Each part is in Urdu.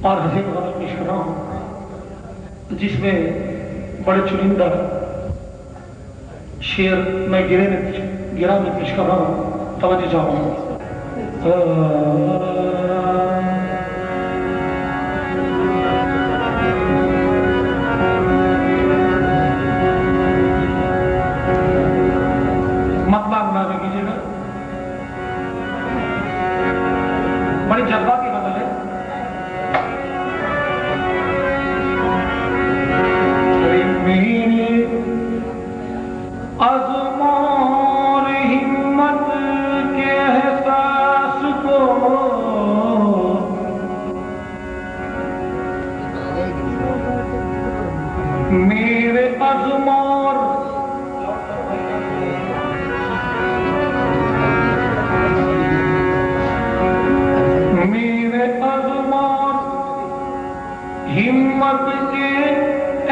اور حسین غزل پیش کر رہا ہوں جس میں بڑے چنندہ شعر میں گرا میں پیش کر رہا ہوں، توجہ چاہوں گا۔ مطلب نہ کیجیے گا، بڑی جذباتی غزل ہے۔ میرے عزم اور ہمت کے احساس کو میرے عزم اور ہمت کے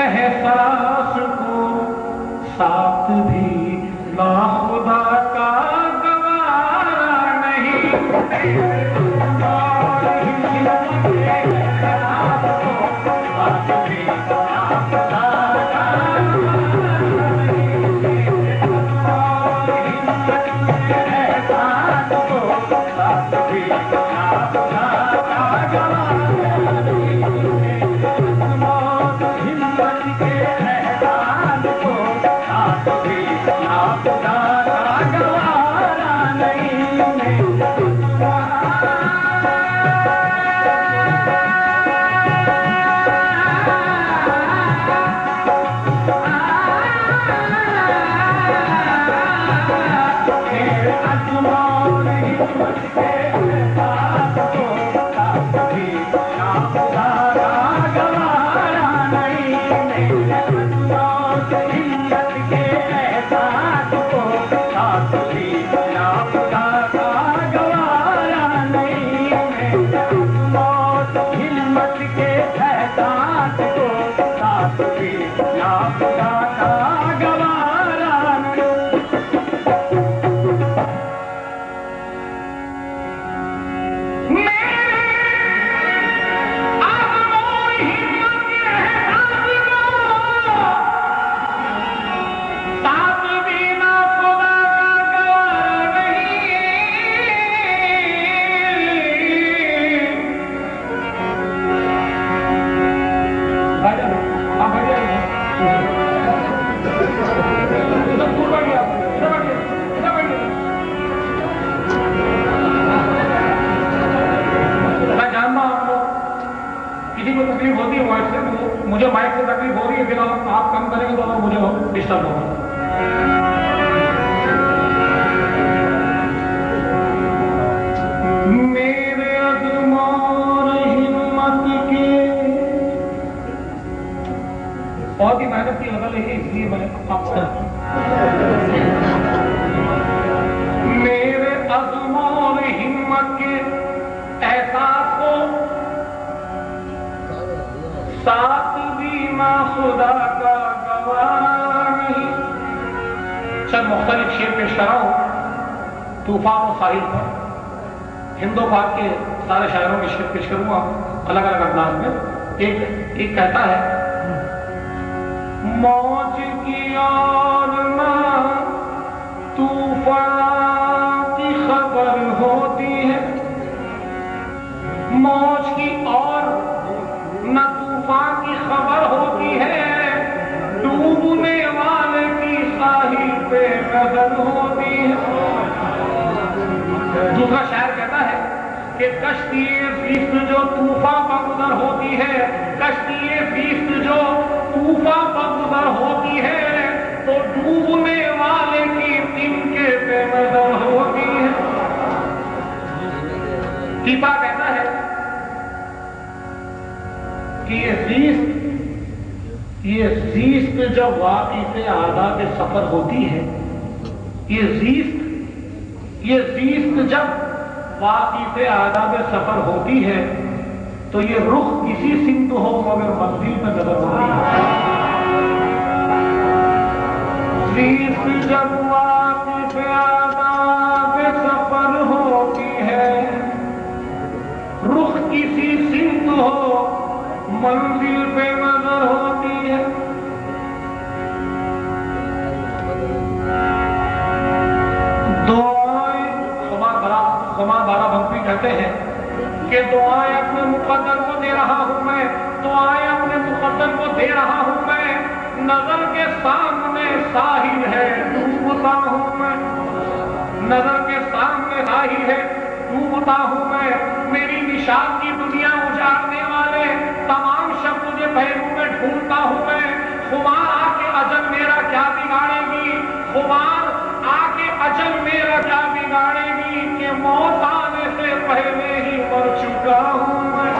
احساس کو ساتھ بھی ناخدا کا گوارا نہیں۔ مجھے مائک سے تکلیف ہو رہی ہے، پھر آپ کم کریں گے تو مجھے ڈسٹرب ہوگا۔ میرے عزم اور ہمت کے بہت ہی محنت کی غزل ہے، اس لیے میں نے آپ کو میرے عزم اور ہمت کے احساس کو ساتھ بھی خدا کا گوارا نہیں۔ چند مختلف شعر پیش کر رہا ہوں طوفان و ساحل پر۔ ہند و پاک کے سارے شاعروں کے شعر پیش کروں گا الگ الگ انداز میں۔ ایک کہتا ہے، موج کی اور نہ طوفان کی خبر ہوتی ہے، موج کی اور نہ طوفان کی خبر ہوتی ہے، ڈوبنے والے کی ساحل پہ نظر ہوتی ہے۔ دوسرا شاعر کہتا ہے کہ کشتی زیست جو طوفان پر گزر ہوتی ہے، کشتی زیست جو طوفان پر گزر ہوتی ہے، تو ڈوبنے والے کی تنکے پہ نظر ہوتی ہے۔ تیپا کہتا ہے کہ یہ زیست جب واقف آداب سفر ہوتی ہے، یہ زیست جب واقف آداب سفر ہوتی ہے تو یہ رخ کسی سمت ہو مگر منزل میں نظر ہوتی ہے۔ زیست جب واقف آداب سفر ہوتی ہے، رخ کسی سمت ہو منزل پہ نظر ہوتی ہے. دعائیں خما بارہ بنفی کہتے ہیں کہ دعائیں اپنے مقدر کو دے رہا ہوں میں، دعائیں اپنے مقدر کو دے رہا ہوں میں، نظر کے سامنے ساحل ہے ڈوبتا ہوں میں، نظر کے سامنے ساحل ہے ڈوبتا ہوں میں، میری نشان کی دنیا اجاڑنے والے تمام شب مجھے پہلو میں ڈھونڈتا ہوں میں. خمار آ کے اجل میرا کیا بگاڑے گی، خمار آ کے اجل میرا کیا بگاڑے گی کہ موت آنے سے پہلے ہی مر چکا ہوں میں.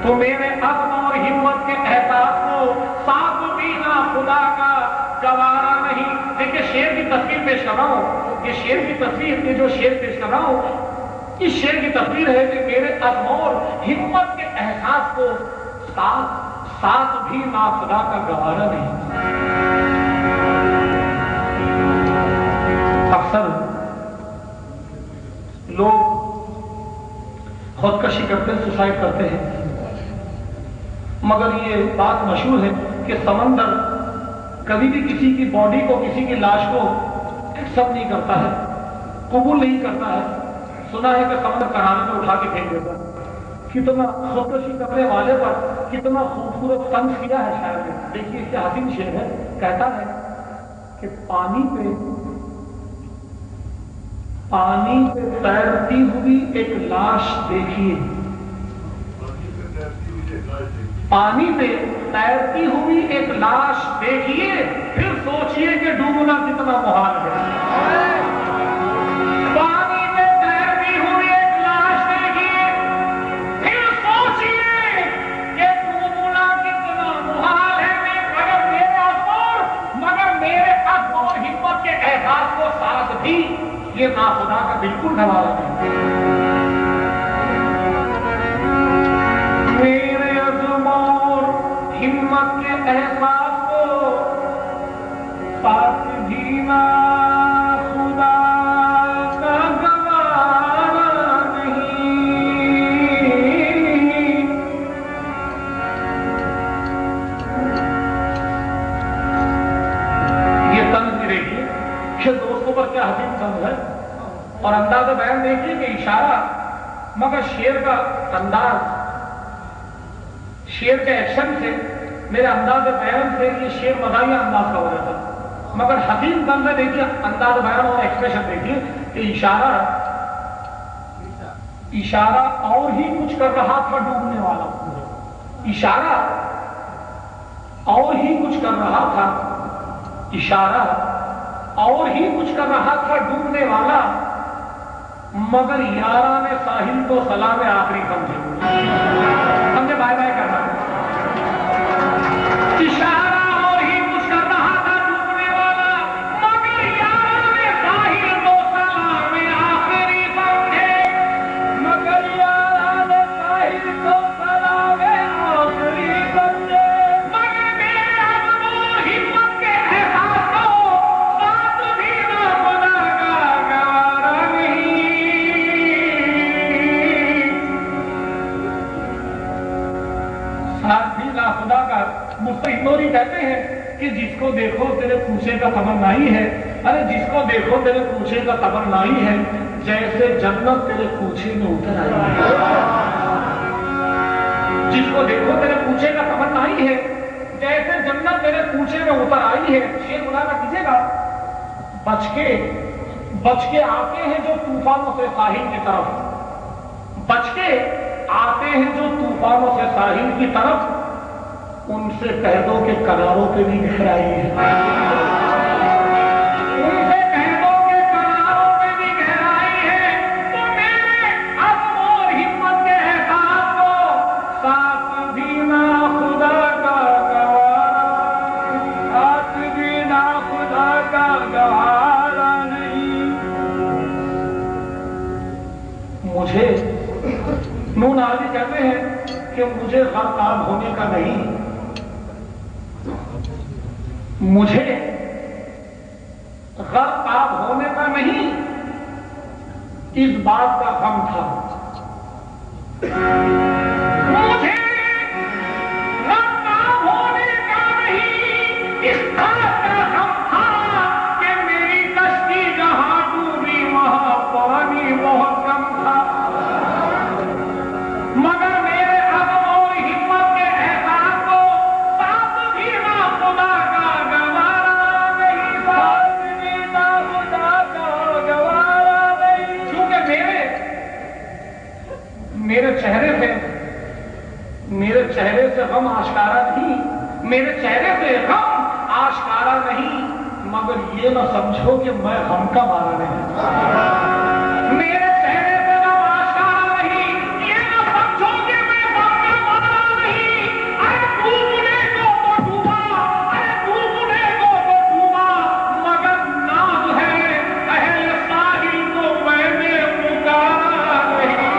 تو میرے عزم اور ہمت کے احساس کو ساتھ دینا خدا کا گوارا نہیں. دیکھیے شعر کی تصویر پیش کر رہا ہوں، یہ شعر کی تصویر، یہ جو شعر پیش کر رہا ہوں اس شعر کی تصویر ہے کہ میرے عزم اور ہمت کے احساس کو ساتھ بھی نا خدا کا گوارا نہیں. اکثر لوگ خودکشی کرتے ہیں، سوسائڈ کرتے ہیں، مگر یہ بات مشہور ہے کہ سمندر کبھی بھی کسی کی باڈی کو، کسی کی لاش کو ایکسپٹ نہیں کرتا ہے، قبول نہیں کرتا ہے. سنا ہے کہ سمندر کنارے میں اٹھا کے پھینک دیتا ہے. کتنا خودکشی کرنے والے پر کتنا خوبصورت طنز کیا ہے شاعر نے. دیکھیے کیا حسین شعر ہے، کہتا ہے کہ پانی پہ تیرتی ہوئی ایک لاش دیکھیے، پانی پہ تیرتی ہوئی ایک لاش دیکھیے، پھر سوچئے کہ ڈوبنا کتنا محال ہے. پانی پہ تیرتی ہوئی ایک لاش دیکھیے، پھر سوچئے کہ ڈوبنا کتنا محال ہے. مگر میرے عزم اور ہمت کے احساس کو ساتھ بھی یہ ناخدا کا بالکل گوارا نہیں. میرے عزم اور ہمت کے احساس کو ساتھ بھی ناخدا کا گوارا نہیں. یہ طنز دیکھیے کہ دوستوں پر کیا حسین طنز ہے، اور انداز بیان دیکھیے کہ اشارہ، مگر شعر کا انداز، شعر کے ایکشن سے، میرے انداز بیان سے یہ شعر مزاحیہ انداز کا ہو جاتا، مگر حسین طنز میں دیکھیے انداز بیان اور ایکسپریشن دیکھیے کہ اشارہ اور ہی کچھ کر رہا تھا ڈوبنے والا، اشارہ اور ہی کچھ کر رہا تھا، اشارہ اور ہی کچھ کر رہا تھا ڈوبنے والا، مگر یاران ساحل تو سلام آخری سمجھے بائے بائے کر رہا ہے. اشارہ اور ہی کچھ کر رہا تھا ڈوبنے والا، مگر یاران ساحل تو سلام آخری سمجھے، مگر یاران ساحل تو سلام آخری سمجھے. مگر میرے عزم اور ہمت کے احساس کو ساتھ بھی نہ خدا کا گوارا خدا کا. مستحنوری کہتے ہیں کہ جس کو دیکھو تیرے پوچھے کا خبر نہیں ہے، ارے جس کو دیکھو تیرے پوچھے کا خبر نہیں ہے، جیسے جنت تیرے پوچھے میں اتر آئی ہے. جس کو دیکھو تیرے پوچھے کا خبر نہیں ہے، جیسے جنت تیرے پوچھے میں اتر آئی ہے. شعر ملاحظہ کیجیے گا، بچ کے آتے ہیں جو طوفانوں سے ساحل کی طرف، بچ کے آتے ہیں جو طوفانوں سے ساحل کی طرف، ان سے کہہ دو کہ کناروں پہ بھی گہرائی ہے. ان سے کہہ دو کہ کناروں پہ بھی گہرائی ہے. تو میرے عزم اور ہمت کے احساس کو ساتھ بھی نہ خدا کا گوارا، ساتھ بھی نہ خدا کا گوارا نہیں. مجھے نون عربی کہتے ہیں کہ مجھے غرقاب ہونے کا نہیں، مجھے غرقاب ہونے کا نہیں، اس بات کا غم تھا چہرے سے غم آشکارا نہیں، میرے چہرے سے غم آشکارا نہیں، مگر یہ نہ سمجھو کہ میں غم کا مارا نہیں۔ میرے چہرے سے غم آشکارا نہیں، یہ نہ سمجھو کہ میں غم کا مارا نہیں۔ ارے ڈوبنے کو تو ڈوبا، ارے ڈوبنے کو تو ڈوبا، مگر ناز ہے اہل ساحل کو میں نے پکارا نہیں،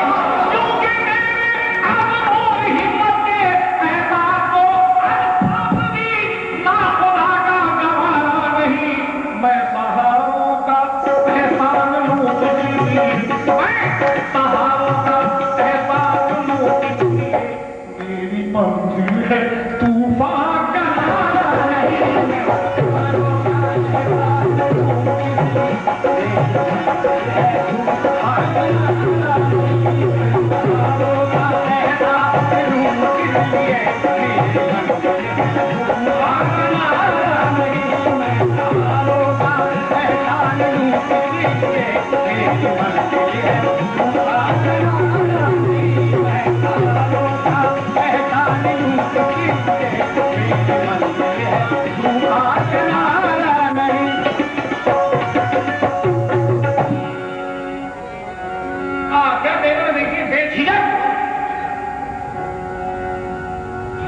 کیونکہ میرے عزم اور ہمت کے احساس کو الفاظ بھی نہ خدا کا گوارا نہیں۔ میں سہاروں کا احسان لوں میں سہاروں کا احسان لوں میری منزل ہے طوفان کا نہیں۔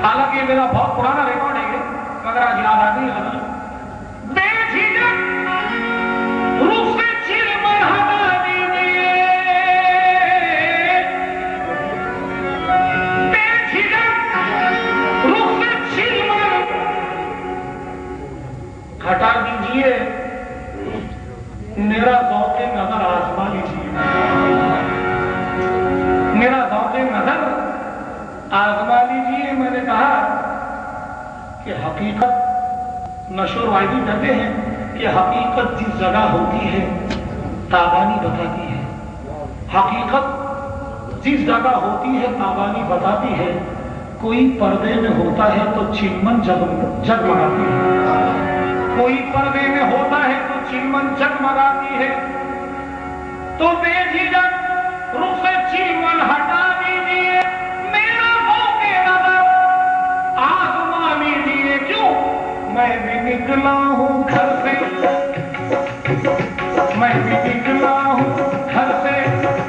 حالانکہ میرا بہت پرانا ریکارڈ ہے مگر آج یاد آتی ہے۔ بے جھجک رخ سے چلمن ہٹا دیجیے، بے جھجک رخ سے چلمن ہٹا دیجیے، میرا ذوق نظر آزما لیجیے، میرا ذوق نظر آزما لیجیے۔ میں نے کہا کہ حقیقت نشور وائدی کہتے ہیں کہ حقیقت جس جگہ ہوتی ہے تابانی بتاتی ہے، حقیقت جس جگہ ہوتی ہے تابانی بتاتی ہے۔ کوئی پردے میں ہوتا ہے تو چلمن جگمگاتی ہے، کوئی پردے میں ہوتا ہے تو چلمن جگمگاتی ہے۔ تو بے جھجک رخ سے چلمن ہٹا دیجیے، میرا ذوق نظر آزما لیجیے، کیوں میں بھی نکلا ہوں گھر سے، میں بھی نکلا ہوں گھر سے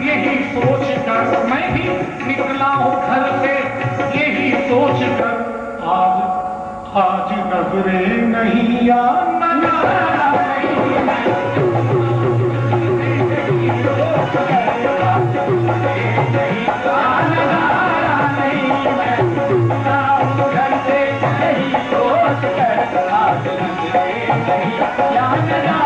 یہی سوچ کر، میں بھی نکلا ہوں گھر سے یہی سوچ کر، آج نظریں نہیں یا نظارہ نہیں۔ یا